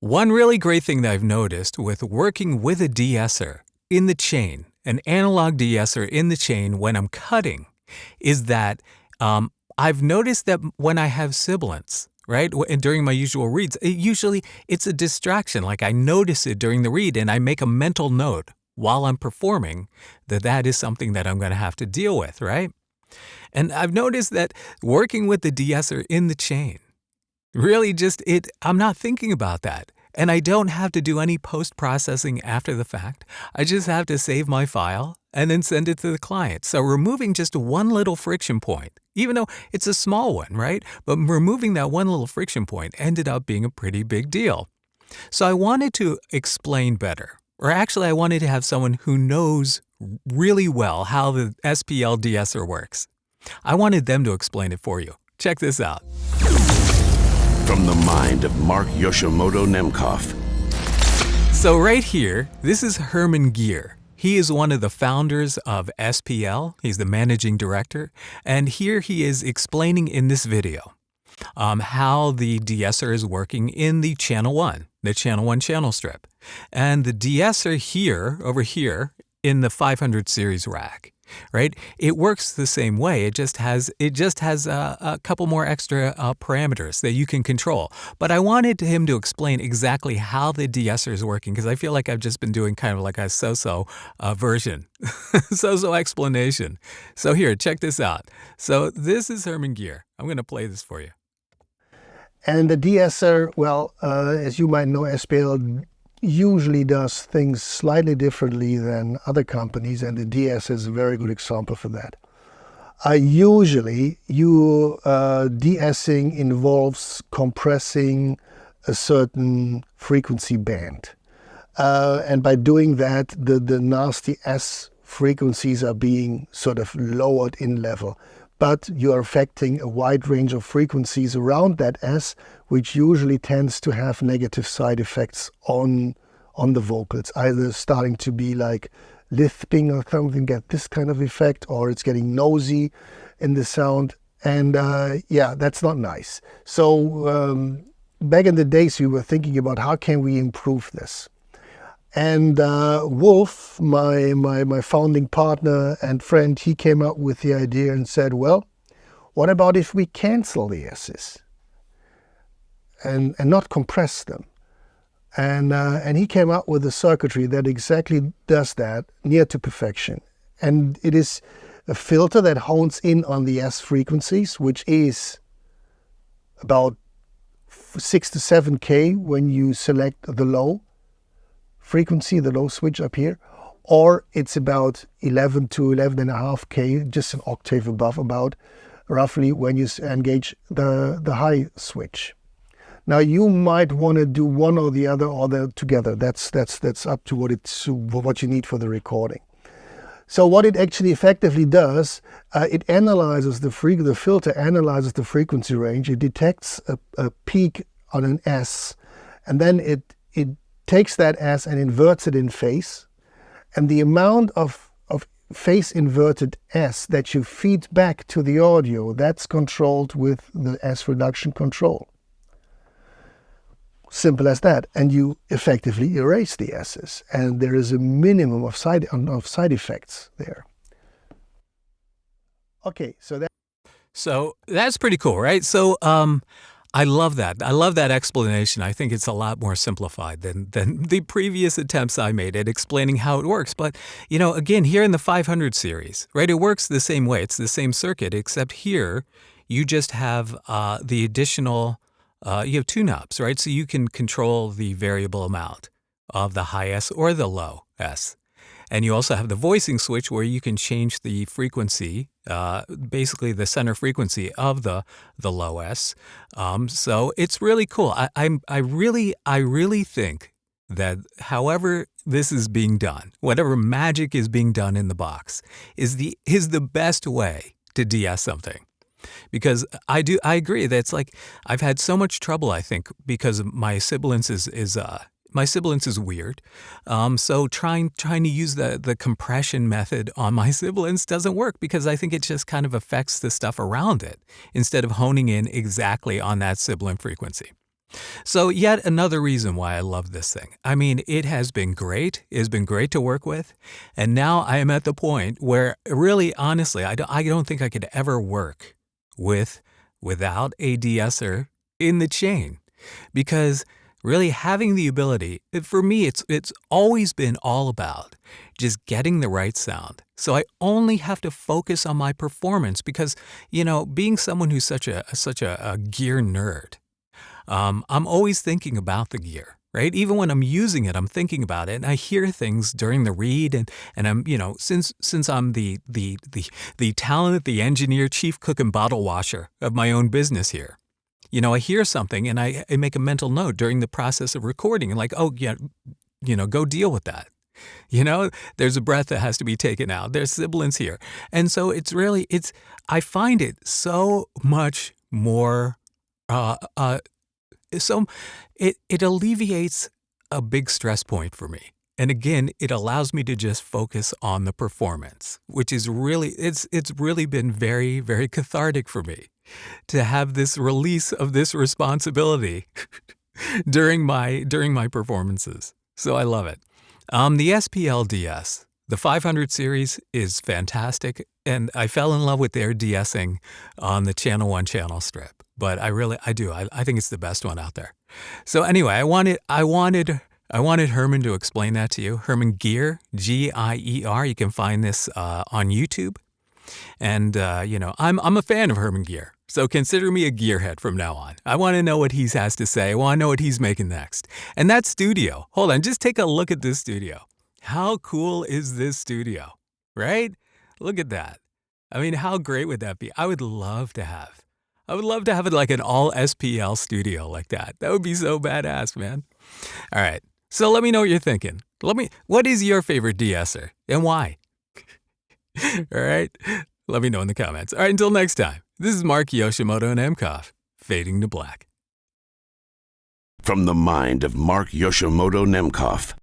One really great thing that I've noticed with working with a de-esser in the chain, an analog de-esser in the chain when I'm cutting, is that I've noticed that when I have sibilance, right, during my usual reads, it's a distraction. Like I notice it during the read and I make a mental note while I'm performing that is something that I'm going to have to deal with, right? And I've noticed that working with the de-esser in the chain, really I'm not thinking about that. And I don't have to do any post-processing after the fact. I just have to save my file and then send it to the client. So removing just one little friction point, even though it's a small one, right? But removing that one little friction point ended up being a pretty big deal. So I wanted to explain better, or actually I wanted to have someone who knows really well how the SPL De-Esser works. I wanted them to explain it for you. Check this out. From the mind of Mark Yoshimoto Nemkov. So right here, this is Hermann Gier. He is one of the founders of SPL. He's the managing director. And here he is explaining in this video how the de-esser is working in the Channel One, the Channel One channel strip. And the de-esser here, over here, in the 500 series rack, right? It works the same way. It just has a couple more extra parameters that you can control. But I wanted him to explain exactly how the de-esser is working because I feel like I've just been doing kind of like a so-so version, so-so explanation. So here, check this out. So this is Hermann Gier. I'm going to play this for you. And the de-esser, well, as you might know, SPL usually does things slightly differently than other companies, and the de-esser is a very good example for that. Usually, de-essing involves compressing a certain frequency band. And by doing that, the nasty S frequencies are being sort of lowered in level. But you are affecting a wide range of frequencies around that S, which usually tends to have negative side effects on the vocals, either starting to be like lisping or something, get this kind of effect, or it's getting nosy in the sound. And yeah, that's not nice. So back in the days, we were thinking about how can we improve this. And Wolf, my founding partner and friend, he came up with the idea and said, well, what about if we cancel the S's and not compress them? And he came up with a circuitry that exactly does that, near to perfection. And it is a filter that hones in on the S frequencies, which is about 6 to 7K when you select the low frequency, the low switch up here, or it's about 11 to 11.5K, just an octave above, about roughly when you engage the high switch. Now you might want to do one or the other or the together. That's up to what you need for the recording. So what it actually effectively does, it analyzes the filter analyzes the frequency range. It detects a peak on an S, and then it takes that S and inverts it in phase, and the amount of phase inverted S that you feed back to the audio, that's controlled with the S reduction control. Simple as that. And you effectively erase the S's, and there is a minimum of side effects there. Okay, so that's pretty cool, right? So I love that. I love that explanation. I think it's a lot more simplified than the previous attempts I made at explaining how it works. But, you know, again, here in the 500 series, right, it works the same way. It's the same circuit, except here you just have the additional, you have two knobs, right? So you can control the variable amount of the high S or the low S. And you also have the voicing switch where you can change the frequency, basically the center frequency of the low S. So it's really cool. I really think that however this is being done, whatever magic is being done in the box, is the best way to de-ess something. Because I agree that it's like I've had so much trouble, I think, because my sibilance is weird. So trying to use the compression method on my sibilance doesn't work because I think it just kind of affects the stuff around it instead of honing in exactly on that sibilant frequency. So yet another reason why I love this thing. I mean, it has been great. It has been great to work with. And now I am at the point where really, honestly, I don't think I could ever work without a de-esser in the chain, because really having the ability, for me, it's always been all about just getting the right sound. So I only have to focus on my performance because, being someone who's such a gear nerd, I'm always thinking about the gear, right? Even when I'm using it, I'm thinking about it, and I hear things during the read, and I'm, since I'm the talent, the engineer, chief cook, and bottle washer of my own business here. I hear something and I make a mental note during the process of recording, and like, oh yeah, go deal with that. There's a breath that has to be taken out. There's sibilance here, and so I find it so much more. So it alleviates a big stress point for me. And again, it allows me to just focus on the performance, which is really, it's really been very, very cathartic for me to have this release of this responsibility during my performances. So I love it. The SPL DeS, the 500 series is fantastic, and I fell in love with their de-essing on the Channel One channel strip. But I do. I think it's the best one out there. So anyway, I wanted Hermann to explain that to you. Hermann Gier, Gier. You can find this on YouTube. And I'm a fan of Hermann Gier. So consider me a gearhead from now on. I want to know what he has to say. I want to know what he's making next. And that studio. Hold on, just take a look at this studio. How cool is this studio? Right? Look at that. I mean, how great would that be? I would love to have it like an all SPL studio like that. That would be so badass, man. All right. So let me know what you're thinking. What is your favorite de-esser and why? All right. Let me know in the comments. All right. Until next time, this is Mark Yoshimoto and Mk3, fading to black. From the mind of Mark Yoshimoto Nemkov.